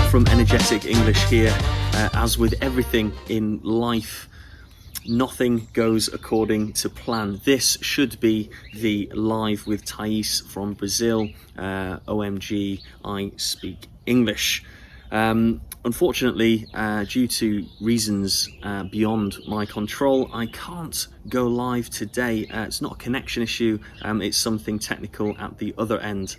from Energetic English here. As with everything in life, nothing goes according to plan. This should be the live with Thais from Brazil. OMG, I speak English. Unfortunately, due to reasons beyond my control, I can't go live today. It's not a connection issue, it's something technical at the other end.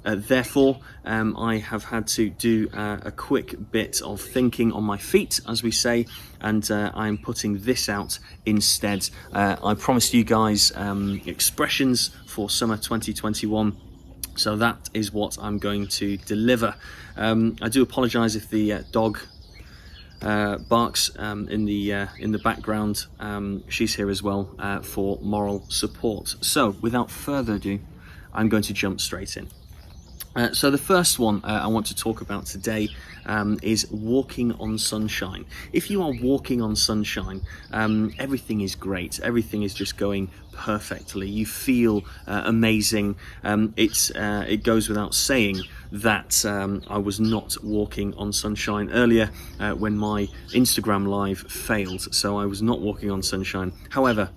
Therefore, I have had to do a quick bit of thinking on my feet, as we say, and I'm putting this out instead. I promised you guys expressions for summer 2021. So that is what I'm going to deliver. I do apologise if the dog barks in the background. She's here as well for moral support. So without further ado, I'm going to jump straight in. So the first one I want to talk about today is walking on sunshine. If you are walking on sunshine, everything is great. Everything is just going perfectly. You feel amazing. It goes without saying that I was not walking on sunshine earlier when my Instagram live failed. So I was not walking on sunshine. However,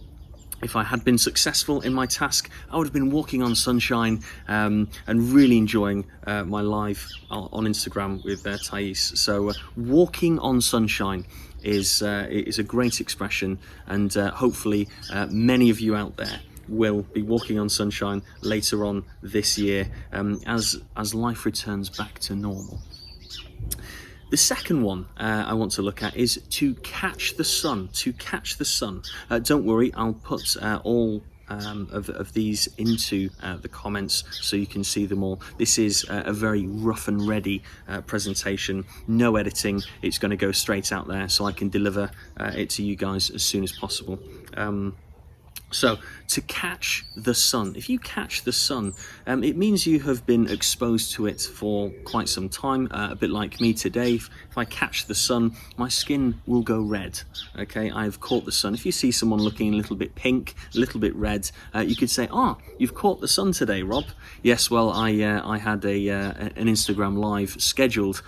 if I had been successful in my task, I would have been walking on sunshine and really enjoying my live on Instagram with Thais. So walking on sunshine is a great expression, and hopefully many of you out there will be walking on sunshine later on this year as life returns back to normal. The second one I want to look at is to catch the sun. To catch the sun. Don't worry, I'll put all of these into the comments so you can see them all. This is a very rough and ready presentation. No editing. It's going to go straight out there so I can deliver it to you guys as soon as possible. So, to catch the sun. If you catch the sun, it means you have been exposed to it for quite some time, a bit like me today. If I catch the sun, my skin will go red, okay? I've caught the sun. If you see someone looking a little bit pink, a little bit red, you could say, you've caught the sun today, Rob. Yes, well, I had an Instagram live scheduled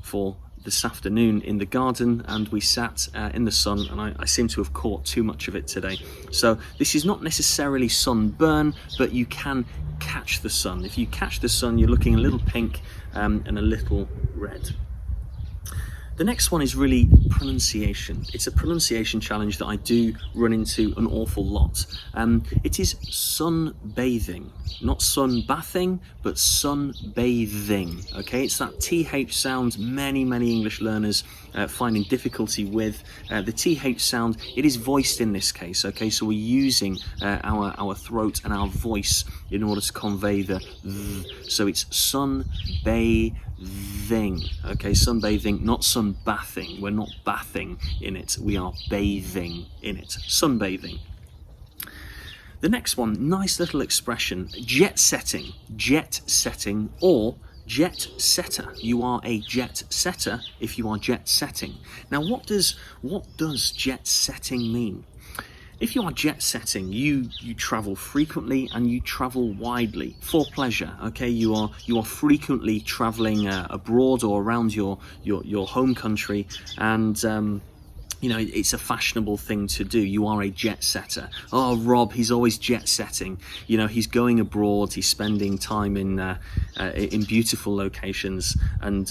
for this afternoon in the garden, and we sat in the sun, and I seem to have caught too much of it today. So this is not necessarily sunburn, but you can catch the sun. If you catch the sun, you're looking a little pink and a little red. The next one is really pronunciation. It's a pronunciation challenge that I do run into an awful lot. It is sunbathing, not sunbathing, but sunbathing, okay? It's that TH sound many English learners finding difficulty with. The TH sound, it is voiced in this case, okay? So we're using our throat and our voice in order to convey the th. So it's sunbathing, okay? Sunbathing, not sunbathing. We're not bathing in it, we are bathing in it. Sunbathing. The next one, nice little expression, jet setting. Jet setting or jet setter. You are a jet setter if you are jet setting. Now what does jet setting mean? If you are jet setting, you travel frequently and you travel widely for pleasure. Okay, you are frequently traveling abroad or around your home country, and you know, it's a fashionable thing to do. You are a jet setter. Oh, Rob, he's always jet setting. You know, he's going abroad. He's spending time in beautiful locations. And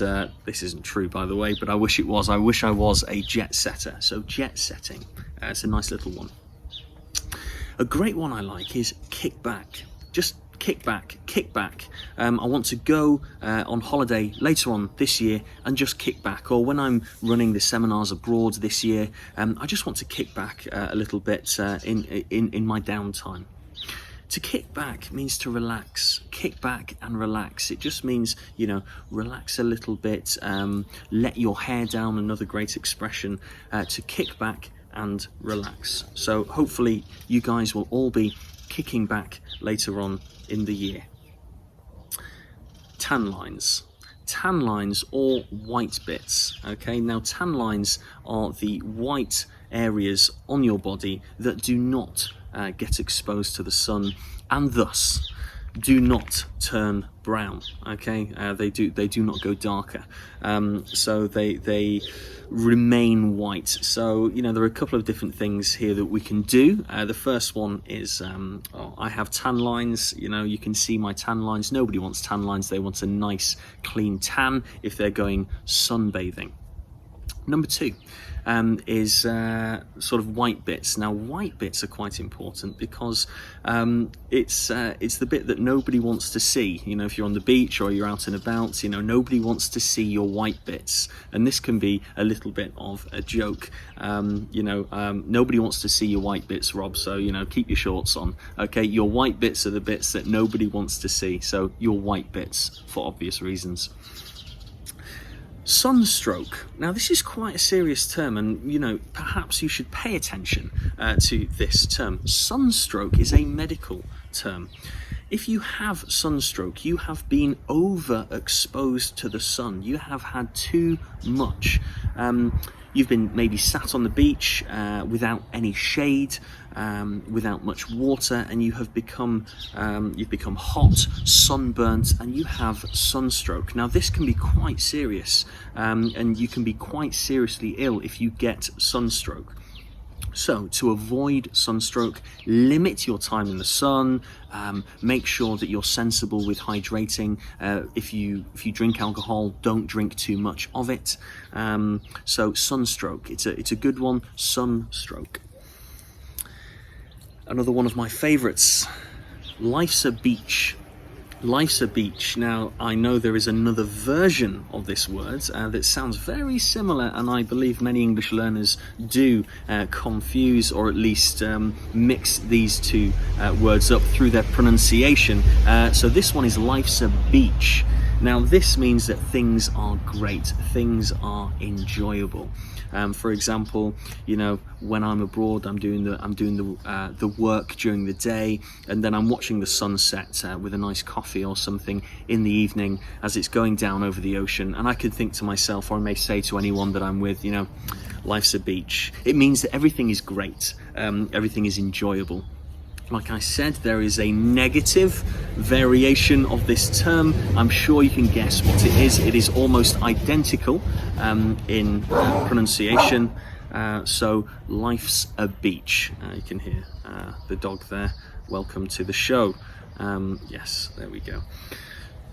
this isn't true, by the way, but I wish it was. I wish I was a jet setter. So jet setting. It's a nice little one. A great one I like is kickback. Just kickback. I want to go on holiday later on this year and just kick back, or when I'm running the seminars abroad this year, I just want to kick back a little bit in my downtime. To kick back means to relax. Kick back and relax. It just means, you know, relax a little bit, let your hair down, another great expression, to kick back and relax. So hopefully you guys will all be kicking back later on in the year. Tan lines. Tan lines or white bits. Okay, now tan lines are the white areas on your body that do not get exposed to the sun, and thus do not turn brown. Okay, they do not go darker, so they remain white. So there are a couple of different things here that we can do. The first one is I have tan lines. You can see my tan lines. Nobody wants tan lines. They want a nice clean tan if they're going sunbathing. Number two is sort of white bits. Now, white bits are quite important because it's the bit that nobody wants to see. If you're on the beach or you're out and about, nobody wants to see your white bits, and this can be a little bit of a joke. Nobody wants to see your white bits, Rob. So keep your shorts on. Okay, your white bits are the bits that nobody wants to see. So your white bits, for obvious reasons. Sunstroke. Now, this is quite a serious term, and perhaps you should pay attention to this term. Sunstroke is a medical term. If you have sunstroke, you have been overexposed to the sun. You have had too much. You've been maybe sat on the beach without any shade, without much water, and you've become hot, sunburnt, and you have sunstroke. Now, this can be quite serious, and you can be quite seriously ill if you get sunstroke. So, to avoid sunstroke, limit your time in the sun. Make sure that you're sensible with hydrating. If you drink alcohol, don't drink too much of it. So, sunstroke, it's a good one. Sunstroke. Another one of my favourites. Life's a beach. Life's a beach. Now, I know there is another version of this word that sounds very similar, and I believe many English learners do confuse or at least mix these two words up through their pronunciation. So this one is life's a beach. Now, this means that things are great, things are enjoyable. For example, when I'm abroad, I'm doing the work during the day, and then I'm watching the sunset with a nice coffee or something in the evening as it's going down over the ocean, and I could think to myself, or I may say to anyone that I'm with, life's a beach. It means that everything is great, everything is enjoyable. Like I said, there is a negative variation of this term. I'm sure you can guess what it is. It is almost identical in pronunciation. So, life's a beach. You can hear the dog there. Welcome to the show. Yes, there we go.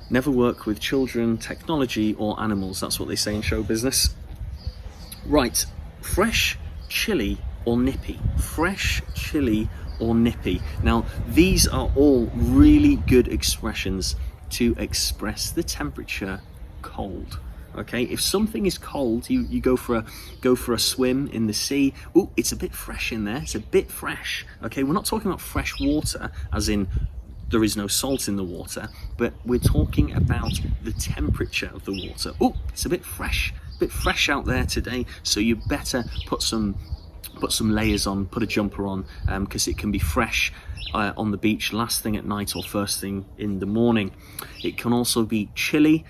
Never work with children, technology, or animals. That's what they say in show business. Right, fresh, chilly, or nippy. Fresh, chilly, or nippy. Now, these are all really good expressions to express the temperature cold. Okay, if something is cold, you go for a swim in the sea. Oh, it's a bit fresh in there. It's a bit fresh. Okay, we're not talking about fresh water, as in there is no salt in the water, but we're talking about the temperature of the water. Oh, it's a bit fresh out there today. So you better put some layers on, put a jumper on, because it can be fresh on the beach last thing at night or first thing in the morning. It can also be chilly,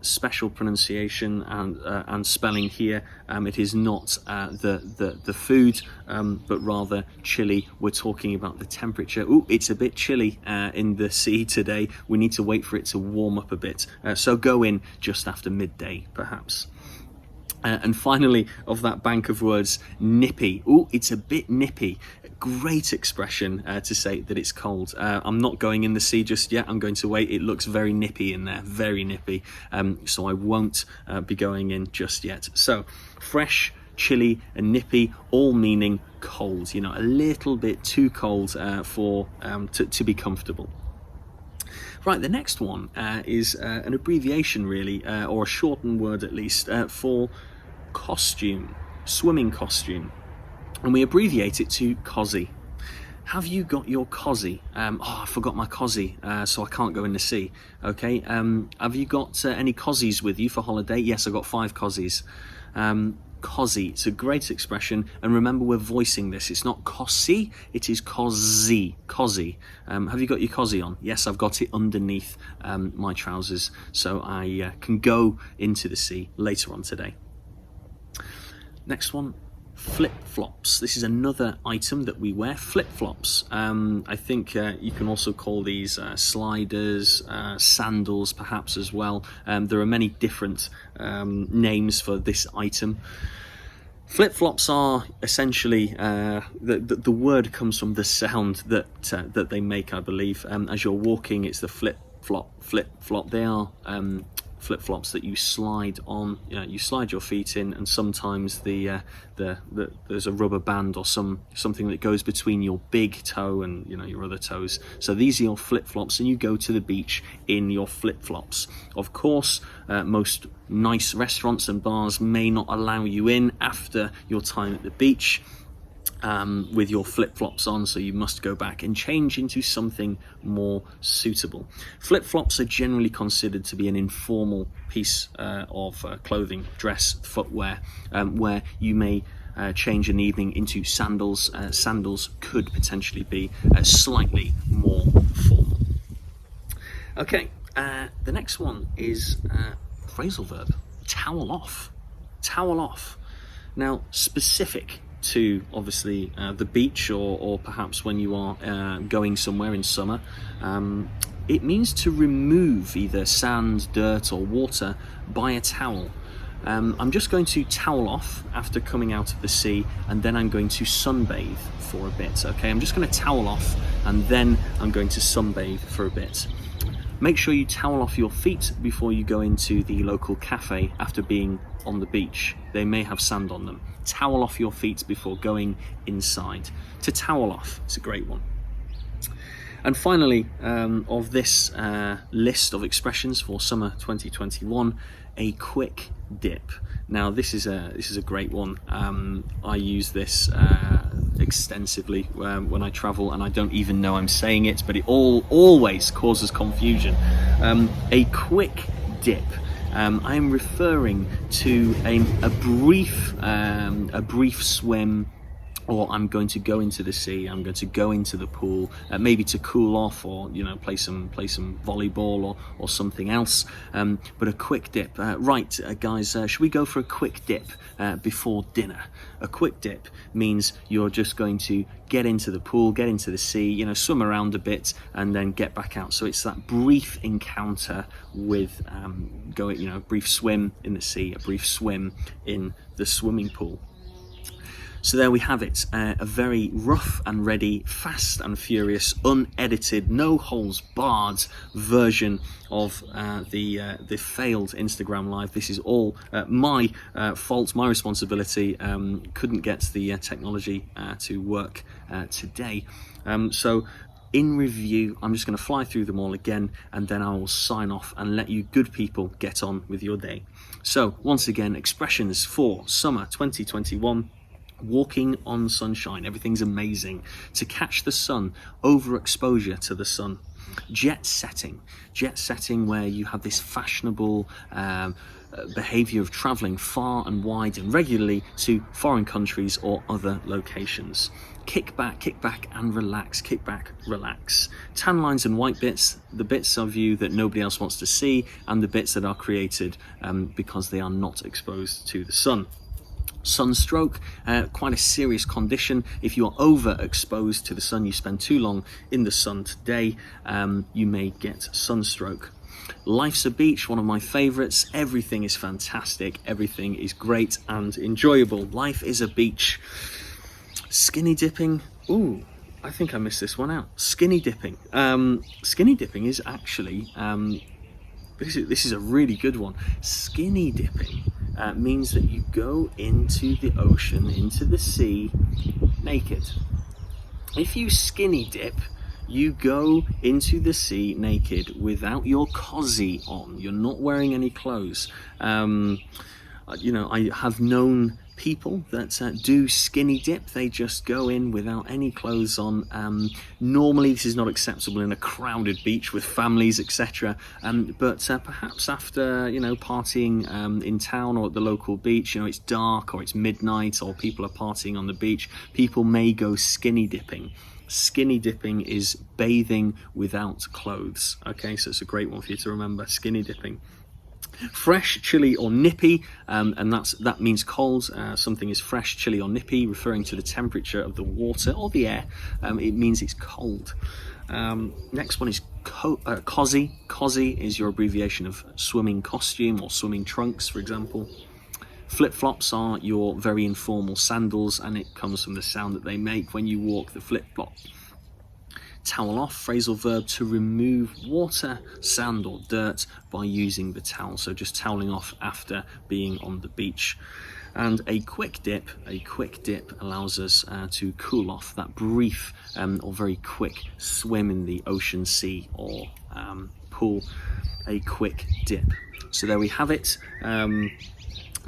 special pronunciation and spelling here. It is not the food, but rather chilly. We're talking about the temperature. Ooh, it's a bit chilly in the sea today. We need to wait for it to warm up a bit. So go in just after midday, perhaps. And finally, of that bank of words, nippy. Oh, it's a bit nippy. Great expression to say that it's cold. I'm not going in the sea just yet. I'm going to wait. It looks very nippy in there, very nippy. So I won't be going in just yet. So fresh, chilly, and nippy, all meaning cold. A little bit too cold to be comfortable. Right, the next one is an abbreviation, really, or a shortened word at least, for costume, swimming costume. And we abbreviate it to cosy. Have you got your cosy? I forgot my cosy, so I can't go in the sea. Okay, have you got any cozies with you for holiday? Yes, I got 5 cozies. Cosy, it's a great expression, and remember we're voicing this. It's not cossy, it is cosy. Have you got your cosy on? Yes, I've got it underneath my trousers, so I can go into the sea later on today. Next one, Flipflops. This is another item that we wear. Flipflops. I think you can also call these sliders, sandals perhaps as well. There are many different names for this item. Flip-flops are essentially, the word comes from the sound that they make, I believe. As you're walking, it's the flip-flop. They are flip-flops that you slide on. You slide your feet in, and sometimes there's a rubber band or something that goes between your big toe and your other toes. So these are your flip-flops, and you go to the beach in your flip-flops. Of course, most nice restaurants and bars may not allow you in after your time at the beach with your flip-flops on, so you must go back and change into something more suitable. Flip-flops are generally considered to be an informal piece of clothing, dress, footwear, where you may change an evening into sandals. Sandals could potentially be slightly more formal. Okay, the next one is phrasal verb, towel off. Towel off. Now, specific to obviously the beach or perhaps when you are going somewhere in summer, it means to remove either sand, dirt or water by a towel. I'm just going to towel off after coming out of the sea, and then I'm going to sunbathe for a bit. Okay, I'm just going to towel off and then I'm going to sunbathe for a bit. Make sure you towel off your feet before you go into the local cafe after being on the beach. They may have sand on them. Towel off your feet before going inside. To towel off, it's a great one. And finally, of this list of expressions for summer 2021, a quick dip. Now this is a great one. I use this extensively when I travel, and I don't even know I'm saying it, but it always causes confusion. A quick dip. I'm referring to a brief swim, or I'm going to go into the sea, I'm going to go into the pool, maybe to cool off, or play some volleyball or something else. But a quick dip. Right, guys, should we go for a quick dip before dinner? A quick dip means you're just going to get into the pool, get into the sea, swim around a bit, and then get back out. So it's that brief encounter with brief swim in the sea, a brief swim in the swimming pool. So there we have it, a very rough and ready, fast and furious, unedited, no holes barred version of the failed Instagram Live. This is all my fault, my responsibility. Couldn't get the technology to work today. So in review, I'm just going to fly through them all again, and then I will sign off and let you good people get on with your day. So once again, expressions for summer 2021. Walking on sunshine, everything's amazing. To catch the sun, overexposure to the sun. Jet setting where you have this fashionable behavior of traveling far and wide and regularly to foreign countries or other locations. Kickback and relax. Tan lines and white bits, the bits of you that nobody else wants to see, and the bits that are created because they are not exposed to the sun. Sunstroke, quite a serious condition. If you're overexposed to the sun, you spend too long in the sun today, you may get sunstroke. Life's a beach, one of my favorites. Everything is fantastic, everything is great and enjoyable. Life is a beach. Skinny dipping, ooh, I think I missed this one out. Skinny dipping. Skinny dipping is actually, this is a really good one. Skinny dipping means that you go into the ocean, into the sea, naked. If you skinny dip, you go into the sea naked without your cozy on. You're not wearing any clothes. I have known people that do skinny dip. They just go in without any clothes on. Normally this is not acceptable in a crowded beach with families, etc. But perhaps after partying in town or at the local beach, it's dark or it's midnight or people are partying on the beach, people may go skinny dipping. Skinny dipping is bathing without clothes. Okay, so it's a great one for you to remember, skinny dipping. Fresh, chilly or nippy, and that means cold. Something is fresh, chilly or nippy, referring to the temperature of the water or the air. It means it's cold. Next one is cozy. Cozy is your abbreviation of swimming costume or swimming trunks, for example. Flip-flops are your very informal sandals, and it comes from the sound that they make when you walk the flip-flop. Towel off, phrasal verb to remove water, sand or dirt by using the towel, so just toweling off after being on the beach. And a quick dip allows us to cool off, that brief or very quick swim in the ocean, sea or pool, a quick dip. So there we have it.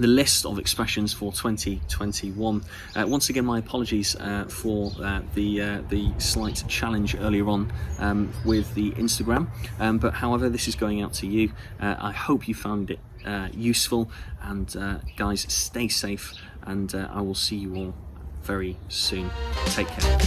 The list of expressions for 2021. Once again, my apologies for the slight challenge earlier on with the Instagram, but however, this is going out to you. I hope you found it useful, and guys, stay safe, and I will see you all very soon. Take care.